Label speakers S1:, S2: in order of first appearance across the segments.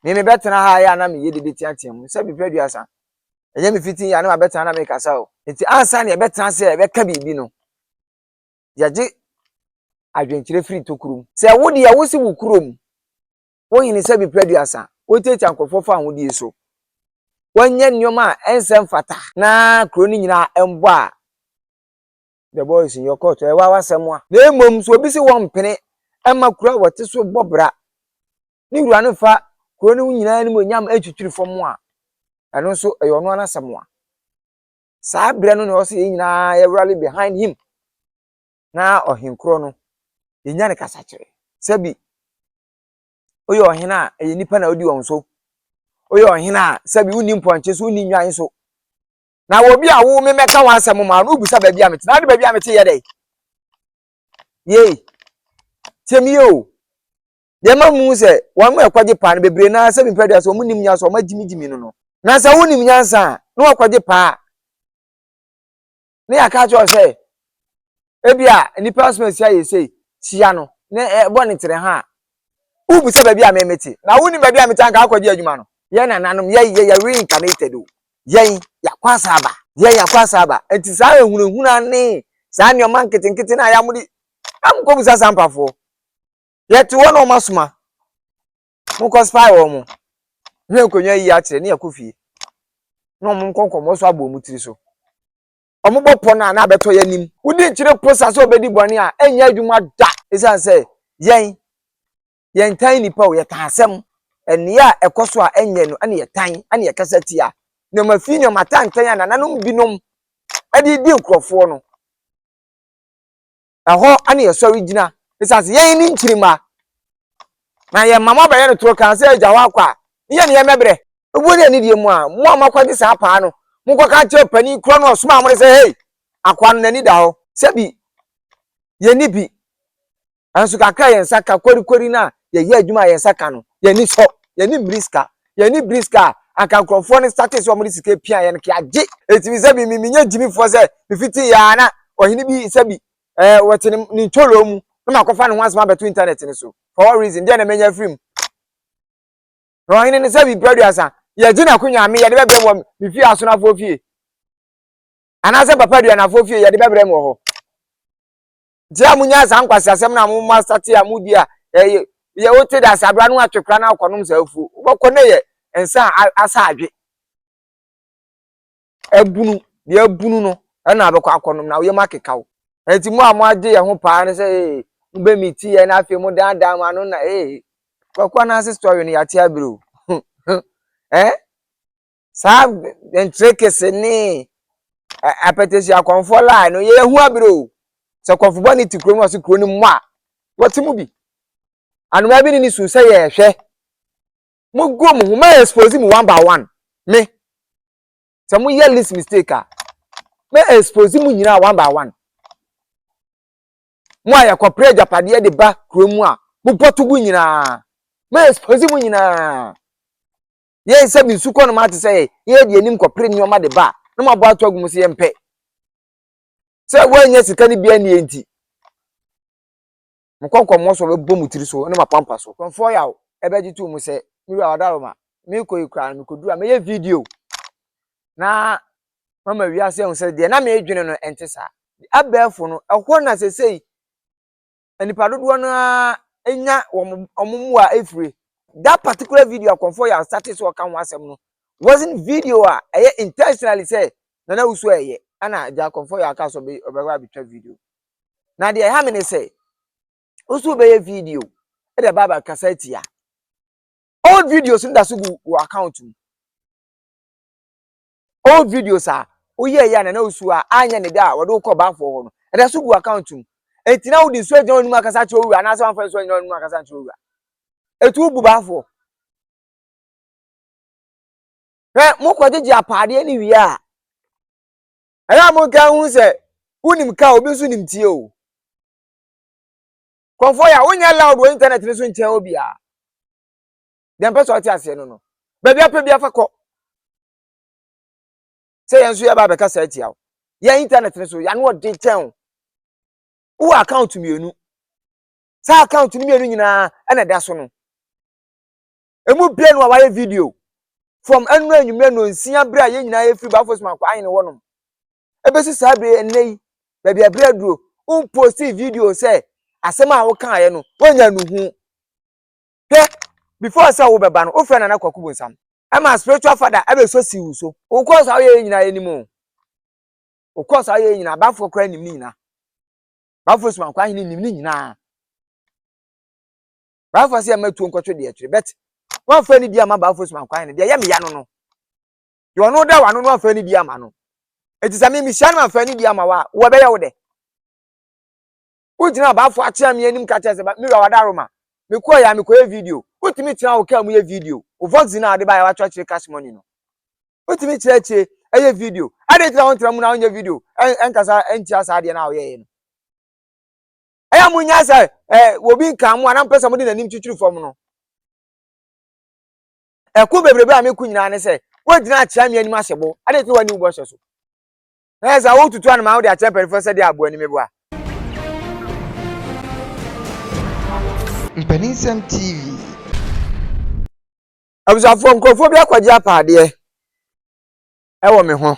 S1: me betena ha ya na me yedi betiatem se bi praduasa enye me fitin ya na betena na me kasa o enti ansa na betena se be ka bibi no yaje adwenkyere free tokurum se wo de ya wo si wo kurom wo yin se bi praduasa wo tete ankofo fa ho die so wonye nyoma ensem fata na kro ni nyina embo a the boys in your court e wa wasemwa na emom so obi si won pene ema kura wote so bobra ni wura no fa kro ni nyina ni monyam atwitwiri fom a eno so eyono anasemwa saa bre no no so nyina ye rally behind him na ohinkro no yenya ne kasa kire sabi oyo ohina e nipa na odi won so oyo ohina sabi uni mponche so uni nwan so na obi a wo me meka wan asem ma no busa ba bia meti na de ba bia meti ye dai ye temi o de ma mu se wan mu ekwaje pa na bebre na sabi mpadu so mu nim nya so ma jimi no na sa wo nim nya nsa na wakwaje pa ne aka cho se ebia nipa smesi aye sei sia no ne boni tere ha ubusa ba bia meti na wo nim ba bia meti anka akwaje adwuma no ye nananom ye reincarnated o yen yakwasa aba enti saa ehunahuna ane saa nyoma nketenkete na ya mudi amkobusa sampafo yete wono masuma mukọ spy wo mu ne nkonwa yi a kire ne yakofie no mu nkonkomo so abo mu tiri so omubopo na abeto yanim wudi kire process obedi boni a enya adwuma da esan say yen tan nipa o yetasem ene ya ekoso a enye no ane yetan ane yekasati a no mafi no matantan ya nananom binom adi di nkrofo no aho ane yesori gina esan say yen ni nkirima na ye mama ba ye no tro kan say agya wa kwa ye ne ye mebre obo ne ni die mu a mo amakwade sa pa no mo kwa ka che Panin kro no suma mo say hey akwa no nani da ho sebi ye ni bi ansu kakra ye nsaka kori na ye adwuma ye nsaka no ye ni so ye ni briska aka nkrofo ne status o mo di sika pia ye no ke agye etimi sebi minya jimi fo say mi fiti ya na ohini bi sebi wote ni cholo mu na makofa ne ho asema beto internet ni so for what reason dey na menya film no hin ni sebi praduasa ye gina kunya me ye de bebre mo mi fi aso na fo fie ana se papa dua na fo fie ye de bebre mo ho je amunya sa nkwasi asem na mo master tia mudi a ye wote da sabra no atwekra na akonom sa afu ubokọ na ye ensa asa adwe ebunu de abunu no na abekọ akonom na ye makekawo enti mo amagye ye ho pa ne se mbe miti ye na afi mo dan ma no na kwakwa na se story no yatia bro sa entrekese ni apetesi Akomfo line no ye hu abro se Komfour boni ti kro mu aso kro ni mu a woti mu bi anuma bi ni su se ye hwe mo go mu ma expose mu one by one me se mo ye list mistake a me expose mu nyina one by one mo aya kopre japade de ba kro mu a mo potugu nyina me expose mu nyina ye se bi su kono ma te se ye de anim kopre ni o ma de ba no ma bo atogu mu se ye mpe se wanya sika ni bia ni enti mkonkomo so be bom tiri so ne ma pampa so Komfour Yaw ebeji tu mu se miru adaroma mi ko ikra mi kodura me ye video na mama wi ase hu se de na me edwene no entesa abefo no ehwo na sesei anipa dodo no enya omumu a efire that particular video Komfour Yaw started so kan wasem no wasn't video a intentionally say na usu eye ana ja Komfour Yaw aka so be obewa bitwa video na de ha me ne say usu be video e de baba kasati ya old videos nda sugu wo account mu old videos a oye ya na usu a anya ne da wo ko ba fo ho no e da sugu account mu enti na wo di so agya onum akasa che owura na so anfa so agya onum akasa che owura etu bu ba fo mo ko jeje apade ni wi a aya mo ka hu se unim ka obi so nim tie o Komfour Yaw wonya loud wo internet ni so nche obi a dem person oti ase no baby ape bia fa ko say yenso ya ba be ka sa atia ya internet ni so ya no de chen wo account mienu sa account ni mienu nyina na da so no emu bia no wa video from enu enyume no nsia bra ye nyina ye free bafo Sumankwaahene wonom ebesi sabre enei baby abraduro post video say asem a wo kan ye no wonya nuhu he before say wo beba no wo friend na kwaku bonsam ama spiritual father ebe so si wuso wo course aye nyina ye nimu wo course aye nyina bafo kra nim nyina bafo Sumankwaahene nim nyina bafo say matu nkotwe de atire bet one friend di ama bafo Sumankwaahene de ye me ya no yo no da wa no one friend di ama no etisame mi hia na friend di ama wa wo be ye wo de ujina bafo Achiaa me anim ka chese ba mi wa wada roma me ko ya me ko video utimi tina wo ka mu ye video o vox na ade ba ya wa church cash money no utimi chire eye video ade tira won tira mu na onye video enkasa entia sa ade na wo ye no aya munya sa wo bi nkan mu ana mpesa mu de nanim twitwiri fom no ku bebrebe a me ku nyina ne se wo dina Achiaa me anim ahyebo ade tira wani ubo hye so za wo tutu an ma wo de Achiaa perifo se de abo ani mebo a
S2: Mpaninsem TV.
S1: Abusafo Komfour Yaw kwaji apade ewo me ho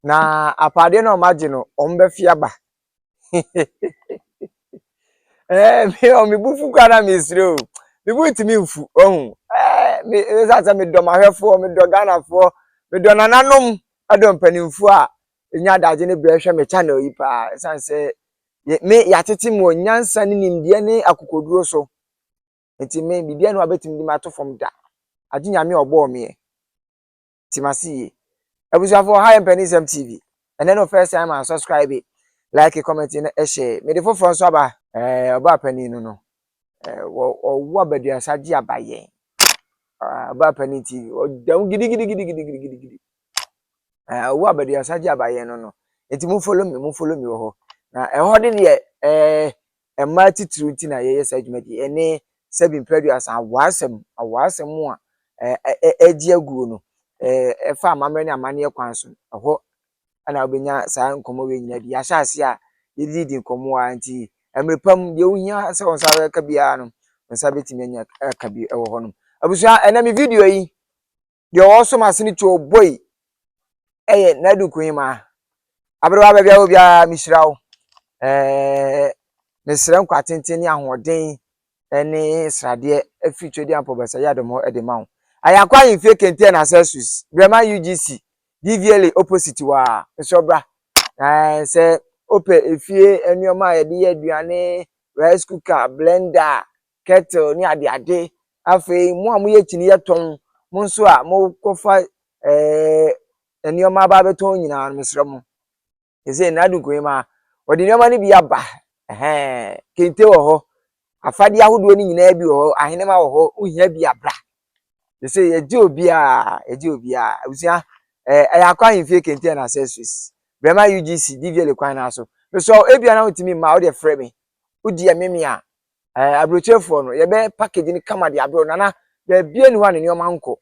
S1: na apade na o mage no o mbe fiaba me o me bufu kwa na misre o me bu timi mfu ohun me za me do mahwefo me do ganafo me do nananom ado mpanimfu a nya daje ne bra hwe me channel yi pa sanse me ya tete mo nyansa ne nimde ne akokoduro so enti me bibia no abetim di mato from da ajinya me obo me timasi abusafo hi Mpaninsem TV and then first time and subscribe like comment and share me the for so aba oba Panin no wo abadua saje abaye oba Panin TV o down gidi wo abadua saje abaye no enti mu follow me ho na ho de de emma titru ti na ye sajumadi ene sebi mpredua san awasem mu a Agyei aguo no efa amamre ne amane kwan so ho ana obenya saa nkomo we nyina di ahyase a yedi nkomo a nti emrepam de ohia se onsa ka bia no onsa betimi anya ka bi ewo ho no abusua ena me video yi de oso masini to boy nadu kuima abrewa ba bia obia mishirawo mesrem kwa tenten ne ahoden ene srade afitwedi ampobasa yadomo edemawo Ayankwa infie Nketia na accessories Brema UGC DVL opposite wa sobra se ope efie enioma ye de aduane rice cooker blender kettle ni ade afi mu amuye chini yeton mu nso a mu kofa enioma ba beton nyina mesrɛ mu eze na dunkwe ma odi enioma ni bi aba kente wo ho afade ahodo ni nyina bi wo ho ahenema wo ho uhia bi abra they say Agyei obia abusia Ayankwa infie Nketia na accessories Brema UGC DVL kwan na so so ebia na utimi ma wo de frɛ me udi ememe a abrochefo no ye be package ni kama de abro nana be bia ni ho ne nyoma nko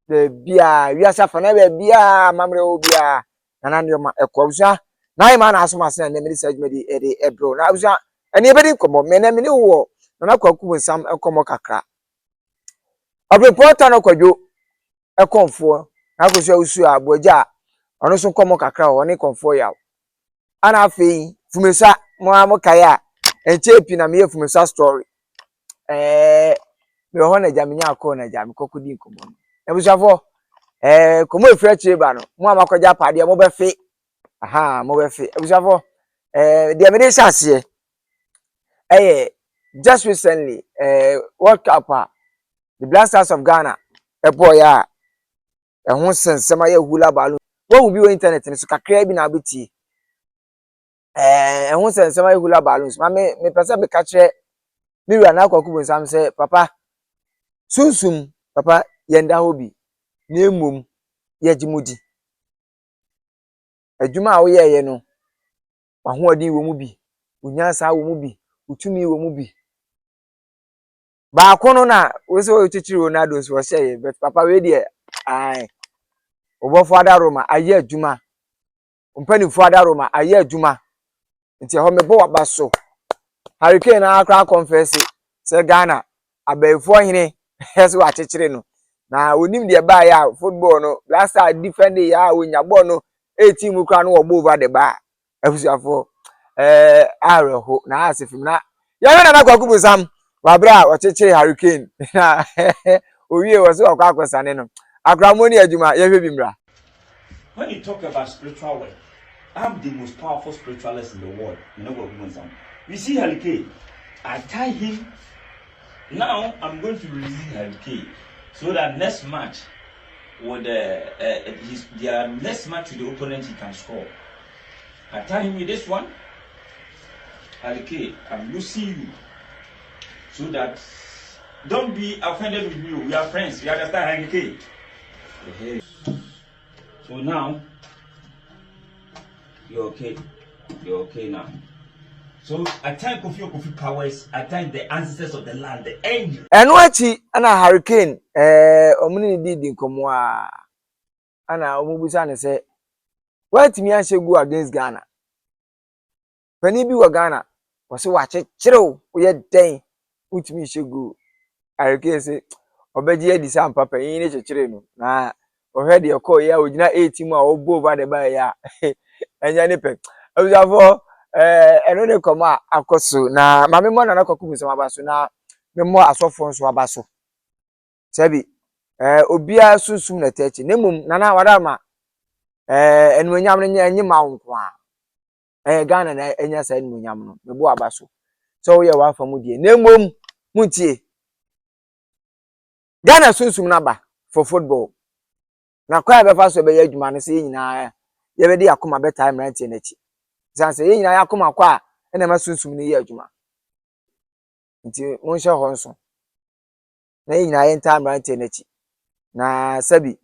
S1: be bia wiasa fa na be bia mamre obia nana nyoma abusia na ima na aso masena na me say me de ebro na abusia ene be di komo me na me ni wo nana kwaku bonsam komo kakra reporter no Kwadwo Akomfo na koso usu aboja ono so komo kakra wo ne Komfour Yaw ana afei fumesa mo amokaya enchepi na me fumesa story me ho na jamenya akọ na jam kokodi komo ebusafo komo efra cheba no mo amakoja pade mo befe mo befe ebusafo de me dey sase just recently World Cup the Blasters of Ghana boy ya ehun sensema ya hula balloon wo wu bi o internet ni so kakra bi na abeti ehun sensema ya hula balloons ma me pese be ka kire mi wi na kwaku bonsam se papa sunsum papa yenda hobi na emom ye jimudi adwuma a wo ye no wa ho odin wo mu bi unyansa wo mu bi utumi wo mu bi ba kono na we so ochichiri Ronaldo so say but papa we dey obofo adaroma aye adwuma mpanimfo adaroma aye adwuma nti ho mebo waba so hurricane na akra confess se Ghana abaifo hene eso achichiri no na onim de ba ya football no last time defend ya onya ball no 18 mu kra no wo over the bar abusuafo areho na asefim na ya na kwakubu sam wabra o chechire hurricane na owie wo so akosane no akramoni adwuma ye hwe bimra.
S2: When you talk about spiritual work, I'm the most powerful spiritualist in the world. You know what we want. You see Halike, I tie him. Now I'm going to release Halike so that next match with their next match with the opponent he can score. I tie him with this one. Halike, I'm losing you so that don't be offended with me. We are friends. You understand, Halike? So now you're okay. You're okay now. So I thank Kofi powers. I thank the ancestors of the land, the angels.
S1: Enwachi ana hurricane omuni di nkomo a ana omubusa ne say what me go against Ghana. Pani bi wa Ghana was wa checherew we den utimi shegu hurricane say obeji edi sam papa yin ne chechere no na ohede yeko ya ogina 8 mu a obo over the bar ya enya ne pe abusafo eno ne koma akoso na mame mo na nakoku so abaso na memo asofo nso abaso sabi obia sunsum na tachi nemum nana wada ma enwanyam ne enye ma nko a Ghana na enya sa enwanyam no mebo abaso so ye wa fa mu die nemum muntie Ghana sunsum na ba for football na kwa be fa so be adwuma no se nyina ye be de akoma be time right na chi sanse ye nyina yakoma kwa na ma sunsum ne ye adwuma nti mon hye ho nso na ye nyina ye time right na chi na sabi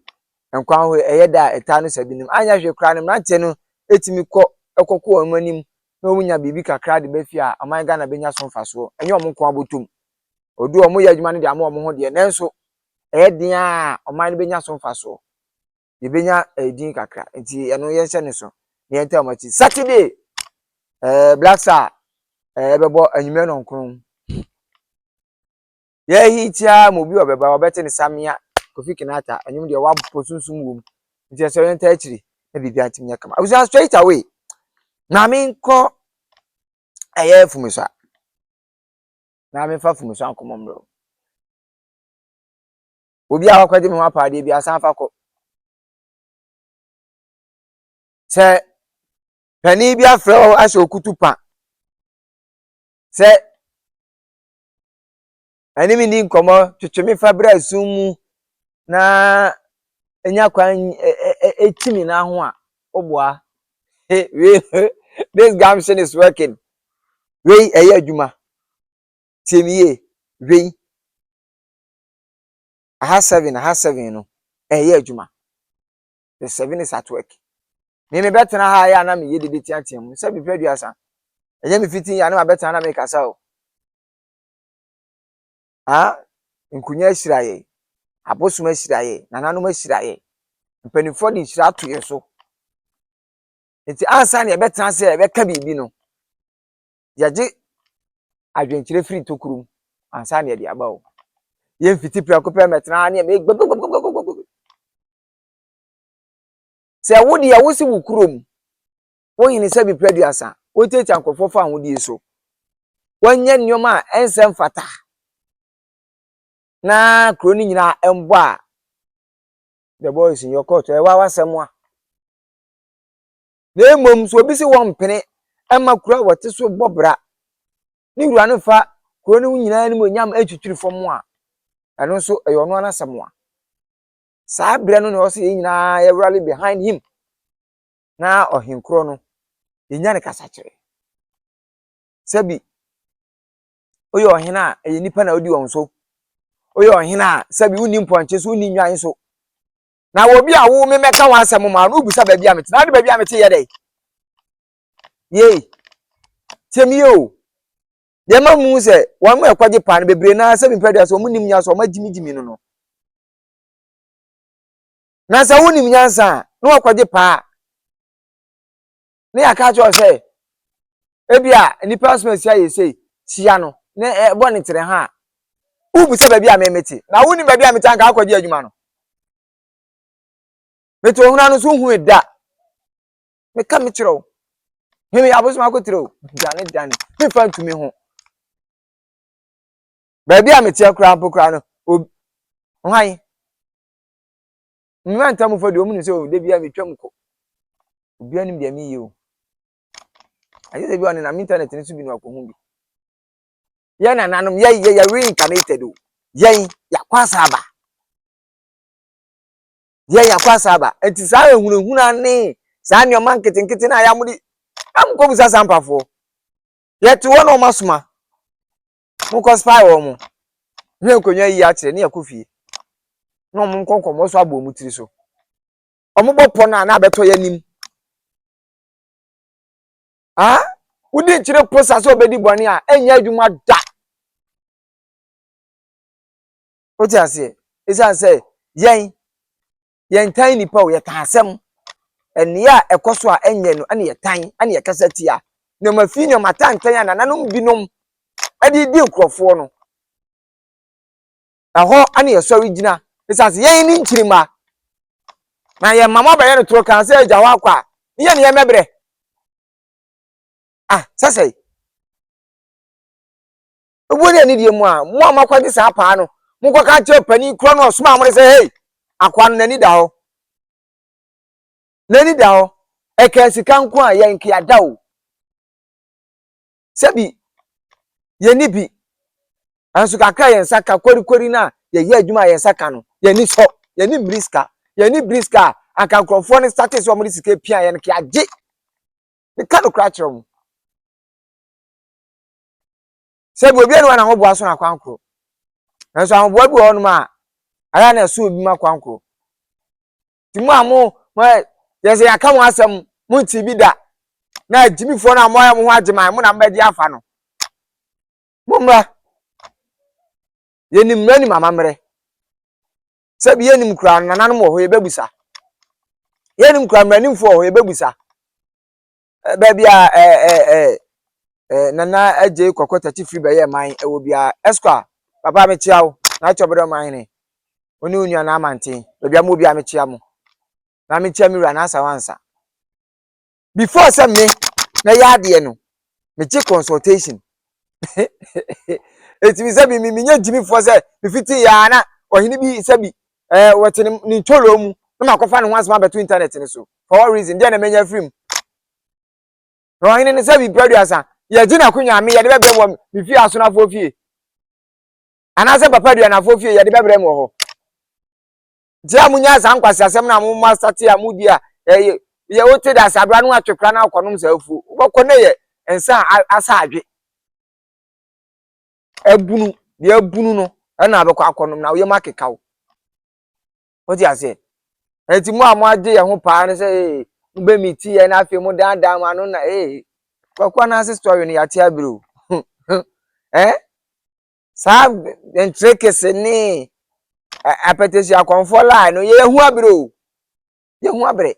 S1: enkwa ho eyeda eta no sabi nim anya hwe kra no mrante no etimi ekokko omanim na omunya bibi kakra de ba fi a aman Ghana benya so mfaso enye omko abotum Oduom ye adwuma no de ama omo ho de nenso eyedin a oman benya so mfaso yebenya edin kakra nti eno ye hye ne so ne enta machi Saturday Black Star bebo anyume no nkron ye hitia mobi obeba obete ne samia Kofi Kinata anyum de wa posunsum wom nti so yenta akiri na bibia ntimnya kama abusa straight away na me nko eye fumuso na me fa fumuso ankomomro obi a wakwade me ho apade bia san fa ko se pani bia frɛ asɛ okutupa se animi ni nkomo twetwemi fa bra sumu na enya kwan etimi na ho a oboa this gamshin is working we eye adwuma tiemiye we aha 7 no eye adwuma the 7 is at work me betena ha ya na me yede betiatem se bi praduasa enye me fitin ya na ma betena na me kasa o nkunya ashiraye aposuma ashiraye nananom ashiraye mpanifo de shira to yeso enti ansa na betena se beka bibi no yaje adwenkyire free tokurum ansa na de aba o ye mfiti prakope metena na me se wodi ya wosi wukurum wonyine se bi praduasa wotetia nkofo fa ahodi so wonye nyoma ensem fata na kroni nyina embo a the boys in your court wa wasemwa na emom so obi si won pene ema kura wote so bobra ni wura no fa kroni nyina ni monyam atwitwiri fom a eno so eyo no anasemwa saa bre no na o se nyina ye rally behind him na ohinkro no yenya ne kasa kire sabi oyo ohina e nipa na odi won so oyo ohina sabi uni mponche so uni nwan so na obi a wo me meka wan asem ma no busa ba bia meti na de ba bia meti ye dai ye temio de ma mu se wan mu ekwaje pa no bebre na sabi mpadu so mu nim nya so ma jimi no na sa wonim nyansa no ekwaje pa ne aka cho se ebia nipa asma sia ye sei sia no ne boni tere ha Ubu se baby amemeti. Na woni baby ameti anka akwaje adwuma no. Meto huna no so hu eda. Me ka me kiro. Hemi abosoma akotiro. Dane. Me fa ntumi ho. Baby ameti akura mpokura no. Hwan. Mma ntamu fo de omu se o de bia metwam ko. Obi anim de mi ye o. Aye se bi on na internet ni so bi no akohu bi. Ye nananom ye reincarnated o. Ye yakwasa aba. Ye yakwasa aba. Enti sa ehunahuna ne sa nyoma nketenkete na ya mudi. Amko busa sampafo. Ye te wono masoma. Mu ko spy wo mu. Ne konwa yi a kire ne yakofie. No mu nkonkomo so abo mu tiri so. Omubopo na abeto yanim. Ah? Wudi kire process obedi boni a enya adwuma da. Oti ase. Isa say yen tan nipa o yetan asem. Ene a ekoso a enye no ane yetan ane yekasati a. Na mafi no matantan ya nananom binom. Adi di nkrofo no. Aho ane yesori gina. Isa say yen ni nkirima. Na ye mama ba ye no tro kan say agya wa kwa. Iye ne ye mebre. Ah, sasai. Obo ne die mu a, mo amakwadi sa pa no. Mo kwa ka che pani kro no suma mo say hey, akwa no nani da ho. Nani da ho. E ka sika nko a ye nkia da o. Sebi ye ni bi. Ansu kakra ye nsaka kwori na ye adwuma ye nsaka no. Ye ni so, ye ni briska. Ye ni briska aka nkrofo ne status o mo sika pia ye nkia Agyei. Me ka no kra kire mo. Sebi obi enu na ho boa so na kwankro. Nanso ahobua bi ho no ma aya na so obi ma kwankro. Ti mu amu yese yaka mo asem mu ti bi da na jimifo na mo ya mo ho agyema mo na mbedi afa no. Mumra yenim mani mama mre. Sebi yenim kura nananom ho ye bebusa. Yenim kura mranimfo ho ye bebusa. Baby nana Agyei kokota ti free be ye man e wo bia esqa papa me chiawo na chobere man ne oni unua na amanten baby am obi am chia mo na me chia mi ra na asa wansa before say me na ya de no me che consultation etimi say mi nya jimi for say me fiti ya na ohini bi say bi wotene ni tolo mu na makofa ne ho asema beto internet ne so for what reason dey na menya free no ohini ne say bi producer ye gina kunya me ye de bebre mo me fi aso na fo fie ana say papa dua na fo fie ye de bebre mo ho dia munya za nkwasi asem na mo master tia mudi a ye wote da sabra no atwekra na akonom za afu ubakọ na ye ensa asa adwe ebunu de abunu no na abekọ akonom na ye makekawo odi ase enti mu amo Agyei ye ho pa ne say mbe miti ye na afi mu dan ma no na kwakwa na ase story no yate abiro sa entrekese ni apetesi Akomfo line no ye hu abiro ye hu abre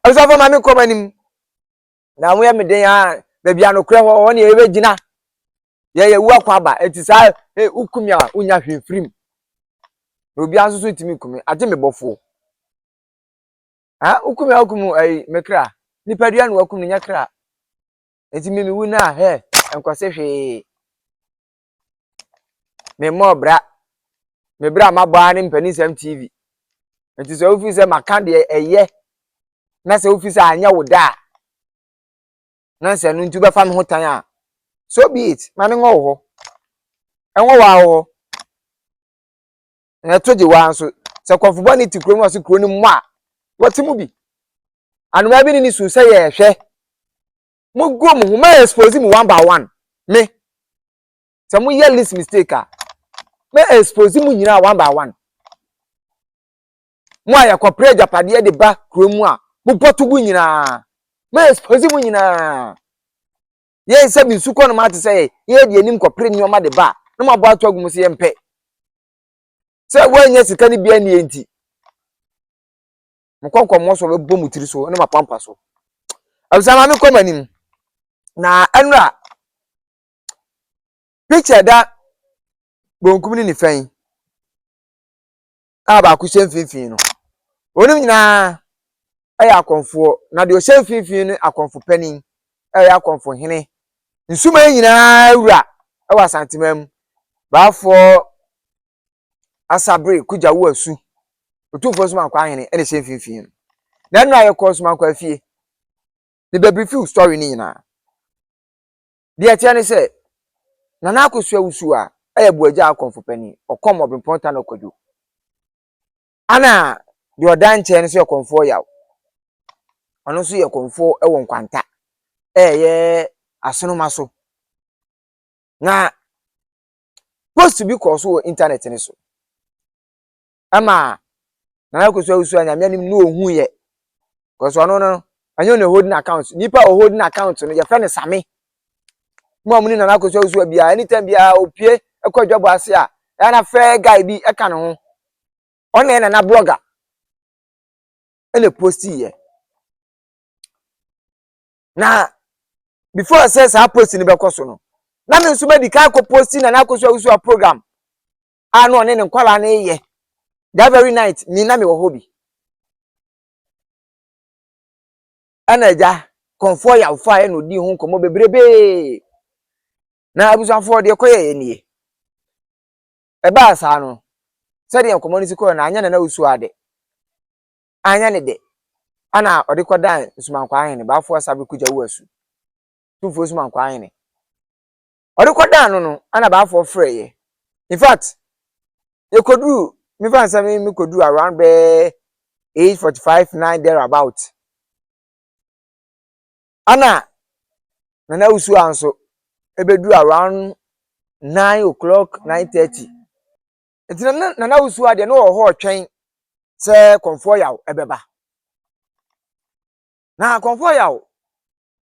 S1: Asafo mami komanim na mo ye meden a ba bia no kre ho ne ye begina ye wu akwa ba enti sa ukumi a unya hwefrim obi anso so timi kumi Agyei me bofo ukumi akumu mekra nipadua no akumu nya kra enti me wu na enkwase hwe me mobra me bra mabaa ne Mpaninsem TV enti so ofi se maka de eye na se ofi se anya woda na se no ntu be fa me ho tan a so be it ma me ngo ho enwo wa ho na toje wa nso se kwafo ni ti kro mu so kro ni mu a watimu bi anuma bi ni su se ye hwe mu go mu ma expose mu one by one me se mu ye list mistake a me expose mu nyina one by one mu aya corporate japade de ba kro mu a mu botu bu nyina me expose mu nyina ye se bi su ko no ma te se ye de anim corporate nyoma de ba no ma bo atu mu se ye mpe se wanya sika ni bia ni enti mkonkomo so be bom mutiri so ne ma pampa so abusama me komanim na anura picture da bonkum ni fan aba ku hyem finfin no onim nyina aya akomfo na de o hyem finfin no akomfo panin aya akomfo hene nsuma nyina wura ewa santemam baafo asabre kujawo asu Otumfuo Sumankwaahene ene hyem finfin no na nna ye ko Sumankwaah fie ni be brief story ni nyina de atia ne se nana akosua wusu a aya buaja akomfo panin okom obimponta na Kwadwo ana de odan che ne se Komfour Yaw ono so ye Komfour ewo nkwanta ye asonoma so na post bi ko so internet ne so ama nana akosua wusu anya meanim no ohu ye ko so no anyo na holding account nipa o holding account no ye fa ne same mo amuni nana akosua wusu bia anytime bia opie ekwadwabo ase a na fair guy bi eka ne ho ona na blogger ene posti ye na before says I post ni be koso no na me nso be di kai ko posti na akosua wusu a program ano ne nkwala na ye that very night me na me wo hobi anaja Komfour Yaw fa no di ho komo bebrebe na abusanfo de koye nie eba asa no se de komo ni siko na anya na wusu ade anya ne de ana ode kodan Sumankwaahene baafo asabe kujawo asu Otumfuo Sumankwaahene ode kodan no ana baafo freye in fact ekoduru me fan say me koduru around be 8:45 9 there about ana nana wusu anso ebedu around 9 o'clock 9:30 etina nana wusu ade no ho twen se Komfour Yaw ebeba na Komfour Yaw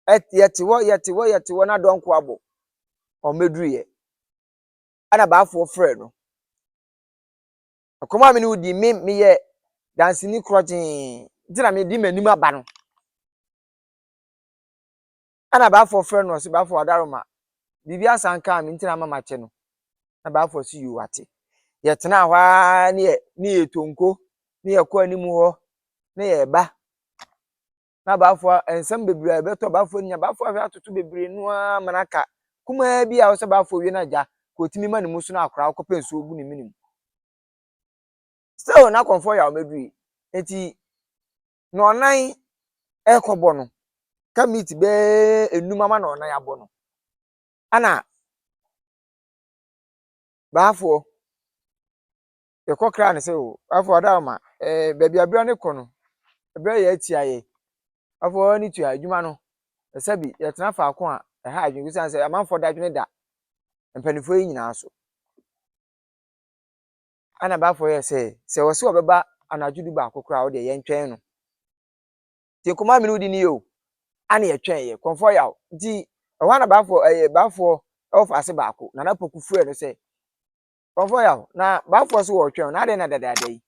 S1: yetiwo na donko abo o meduru ye ana baafo frɛ no akoma me ni udi me ye dance ni krojin ntina me di manim aba no ana baafo frɛ no so baafo adaroma bibi asanka me ntina mama che no na baafo si yu ate yetena hwa ne etonko ne yakɔ animu ho ne ye ba na baafo ensem bebre beto baafo nya baafo ahwe atoto bebre no a manaka kuma bi a wo se baafo wie na ja ko timi ma ne musu na akora ko penso ogu ne minim so na Komfour Yaw medui enti no nan ekobo no ka meet be enuma ma no nan abo no ana baafo ye kokra ne se o baafo da ma baby abira ne kono abira ye Achiaa ye afo ni tua adwuma no esabi ye tena fa ko a ha adwun gusan se amanfo da adwene da mpanifo yi nyina so ana baafo ye se wo se obeba anajudu ba akokra wo de ye ntwen no ti koma me no di ni yo ana ye twen ye Komfour Yaw di ho na baafo ofa ase baako na na poku fure no se Komfour Yaw na baafo so wo twen na de na dada yi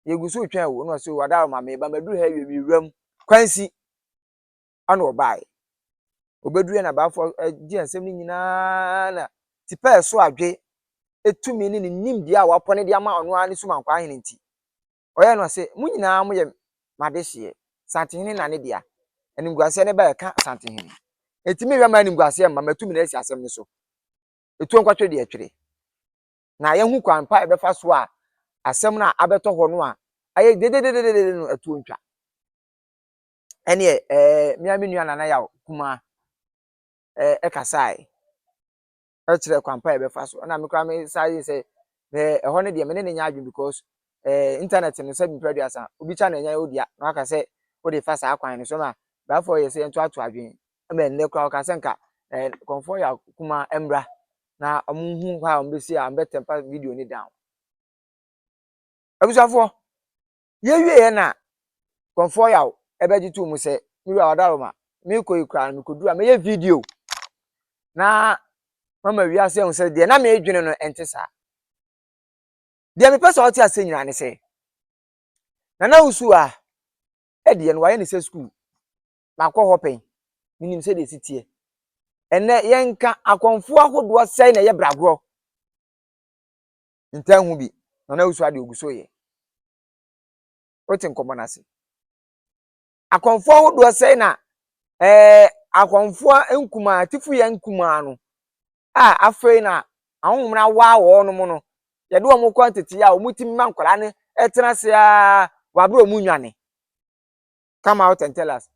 S1: ye gusu twen wo no se wada ma me ba maduru ha wie mi wram kwansi ana obai obeduru na baafo gi ensem ni nyina na ti pa so adwe etumi ni nim dia wapone dia ma ono ani Sumankwaahene nti oye no se mu nyina mo ye madehye Asantehene na ne dia enimguase ne ba ka Asantehene etimi hwa ma enimguase ma matumi na esi asem ne so etu nkwatwe de etwere na ye hu kwan pa ebe fa so a asem na abeto ho no a aye dedededede no etu ntwa ene miami nua nana Yaw kuma ekasai ekire kwan pa ebe fa so na me kwa me sai se ho ne de me ne nya adwun because internet no se bi producer obi cha na nya odia na aka se o de fa sa kwan ne so na baafo ye se nto ato adwun me ne kwa ka se nka Komfour Yaw kuma embra na omunhu ha ombesi a ambetempa video ni down abusafo ye wie na Komfour Yaw ebejitu mu se mi wa wadaroma mi ko ikra mi ko dura me ye video na mama wiase hu se de na me edwene no entesa de me pesa oti ase nyina ne se na usu a de no waye ne se school makọ hopen minim se de sitie enne yenka Akomfo ahodo sei na ye bragro ntan hu bi na usu ade oguso ye otin komo na se akomfo hodo sei na akomfo nkuma tifu ya nkuma no afei na ahomra wa wo no mo no ye de omo kwantiti ya omuti mankwala ne etena se a wabro mu nwane come out and tell us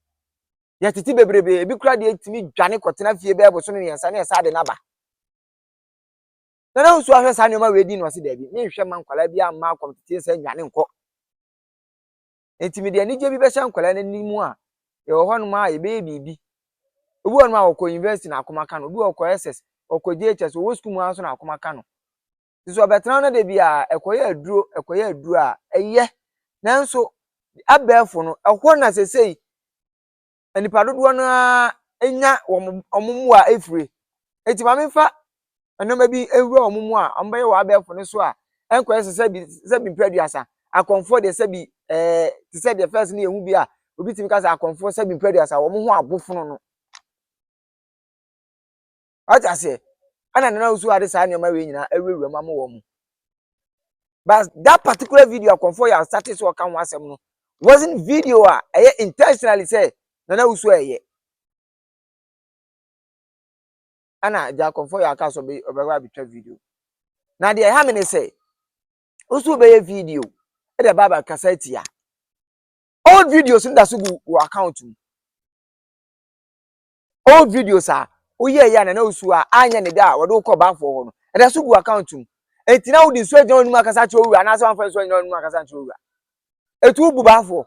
S1: ya titi bebrebe ebi kura de etimi dwane kotena fie be ebo so ne yensa ne esa de naba na usu ahwe sa ne ma we di no se da bi me hwe mankwala bi amma kwantiti esa nwane nko etimi de anije bi be hye nkwala na nimu a ye ho hono ma ye be bibi obi won ma okọ university na akomaka no obi okọ SS okọ JHS wo school mu aso na akomaka no so betran na de bia ekoye aduro a eye nanso abefo no ehwo na sesei anipa dodo na enya omumu a efire enti ma mefa anoma bi ewura omumu a ombaye wa abefo no so a enkoye sebi mpredua akomfo de sebi ti se de first na ehu bi a obi timi ka sa akomfo sebi mpredua wo mo ho abofono no aja se ana nana usu ade sa nyoma we nyina ewuwura ma mo mu but that particular video Komfour Yaw started so kan wasem no wasn't video intentionally say nana usu eye ana ja Komfour Yaw ka so be obewa bitwa video na de ha me ne say usu be video e de baba cassette ya old videos nda so go account old videos oye ya nana usu anya ne da wodo ko ba fo ho no e da so go account enti na wodi so agyan onum akasa che owura na so anfa so agyan onum akasa che owura etu bu bafo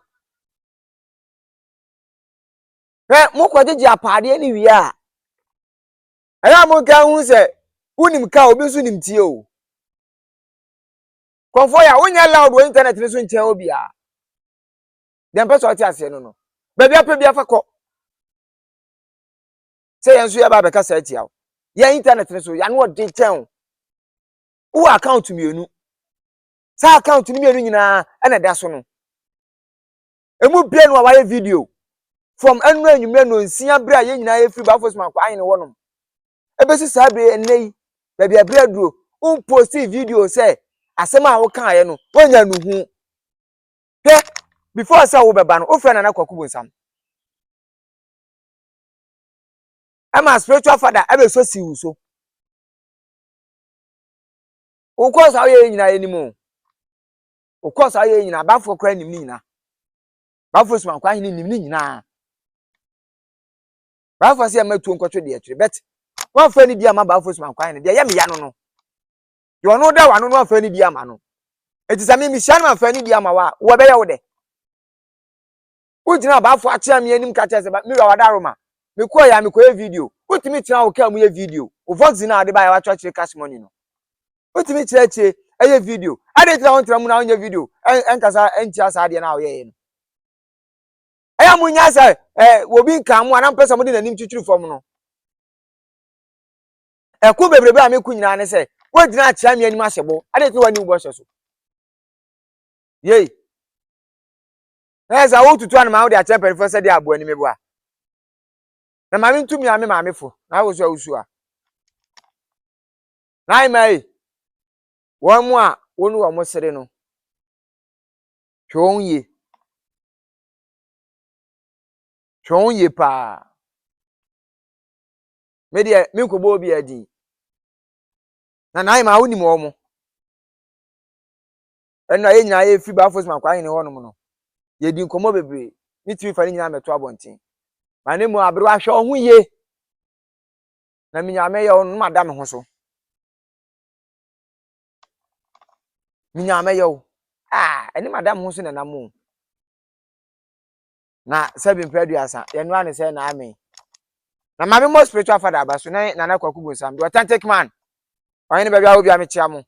S1: mo kwajeje apade ni wi a aya mo kan hu se unim ka obi so nim tie o Komfour Yaw onya loud wo internet ni so nchen obi a dem person oti ase no ba bia pa bia fa ko se yenso ya ba be ka sa tia o ya internet ni so ya no de chen o account mi enu sa account ni mi enu nyina na da so no emu bia no wa video from enu anyume no nsia bra ye nyina ye free ba for Sumankwaahene wonom ebesi sabe enei ba bia bra duro un post video say asema wo kan ye no wonya no hu he before say wo beba no o friend na kwaku bonsam ama spiritual father ebe so si wuso o course aye nyina ye nimu o course aye nyina ba for kra nim ni nyina ba for Sumankwaahene nim ni nyina ba for say matu nkotwe de akire bet one friend di ama ba for Sumankwaahene de ye me ya no yo no da wano no friend di ama no enti sami mi hia no friend di ama wa wo be ye wo de ujina ba for Achiaa me anim ka chese ba mi wa wadaroma me ko ya me ko e video utimi tira wo ka mu ye video o vox na ade ba ya wa chire cash money no utimi chire eye video ade tira won tira mu na onye video enkasa enti asa ade na wo ye no aya mu nya sa wo bi nka mu ana mpesa mu de nanim chichiri fom no ku bebrebe a me ku nyina ne se wo dina Achiaa me anim ahyebo ade tira wani ubo hye so yei eza wo tutu an ma wo de Achiaa perifo se de abo ani mebo a na ma me ntumi ame ma mefo na wo so awusu a na mai wo mu a wonu wo mo sere no twonye pa me de me ko bo bi adi na ma woni mo mo eno ye nyina ye fi ba fo Sumankwaahene honom no ye di nkomo bebre ni tiri fa ni nyina meto abonten ma ne mu abere wa hwe ho ye na minya me ye no ma da me ho so minya me ye eni ma da me ho so na namu na sebi mpredua ye no ane se na ame na ma me mo spiritual father abaso na nana kwaku bonsam the authentic man onye ne ba bia obi amechia mo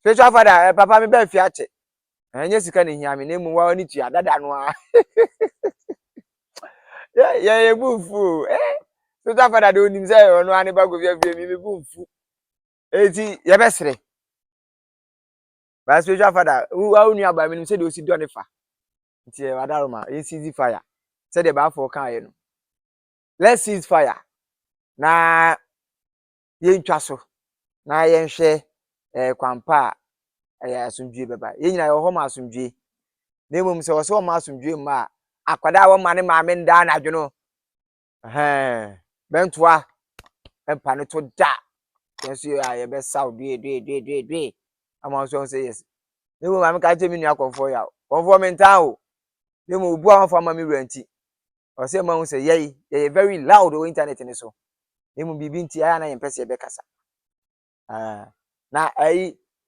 S1: spiritual father papa me ba fi ache enye sika ne hia me na mu wa oni tua dada no a ye bufu spiritual father de onim say ono ane ba go bia bia me bufu eti ye besere ba spiritual father wa onu aba me nim say de osi do ne fa nti e wadaroma ye seize fire say de ba for kan ye no let's seize fire na ye ntwa so na ye nhwe kwampa asomdwe beba ye nyina yo ho ma asomdwe na emom se wo se wo ma asomdwe ma akwada wo ma ne maame nda na adwono bentoa empa ne to da yenso ye be saw dwe ama so say yes na emom am ka temi nua Komfour Yaw Komfour mentan o na emom obu a fa ma mi ranti o se ma hu se ye very loud o internet ni so na emom bibi nti aya na ye pese ye be kasa na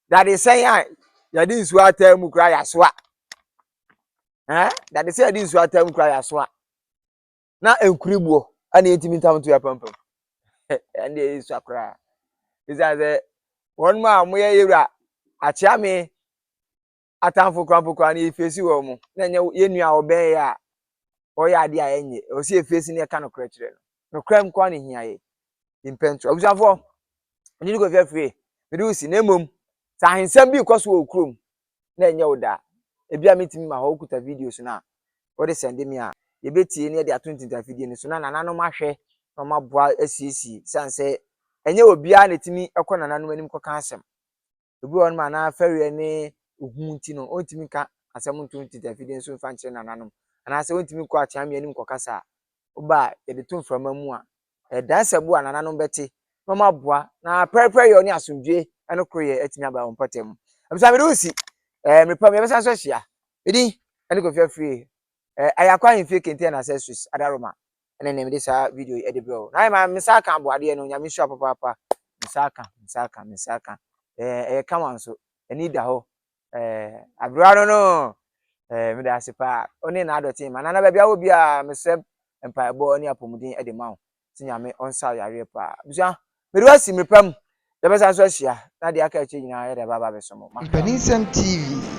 S1: that is saying ya di nsu atamu kra ya so that is say ya di nsu atamu kra ya so na enkuribuo ana yetimi ntam to ya pampam and dey nsu akra is that one ma mo ye yewura Achiaa me atamfo krampo kwa na efesi wo mu na nye yenua oben ya o ya ade a enye o si efesi ne ka no kra kire no kram kwa ne hiaye impentro abusafo ndi go free me do si na mom sa hensam bi kwaso wo krom na enye oda ebia metimi ma ho okuta videos na o de send me a ye betie ne de atontinta video ni so na nananom ahwe na maboa asiesi sanse enye obia na timi ekọ nananom anim kọ ka asem obi won ma na afare ne ohunti no ontimi ka asem ntontinta video so fa nche nananom ana se ontimi kọ Achiaa me anim kọ kasa oba ye de to mframa mu a dansabu anananom beti na maboa na prepare yo ni asomdwe eno kroye atimi aba ompatem abisa me do si me pam ye besa so hia edi ene go free ayakwa himfie kente na accessories adaroma ene ne me de sa video edebro na ma misaka aboade no nya me sure papa misaka come on so eni da ho abro no me da sepa oni na adoti ma na bia wo bia mesem empire bo ni apomudin ede mawo tinyame onsa yare pa busa me do asi me pam ye besa so hia na de aka eche nyina ye de baba besomo
S3: Mpaninsem TV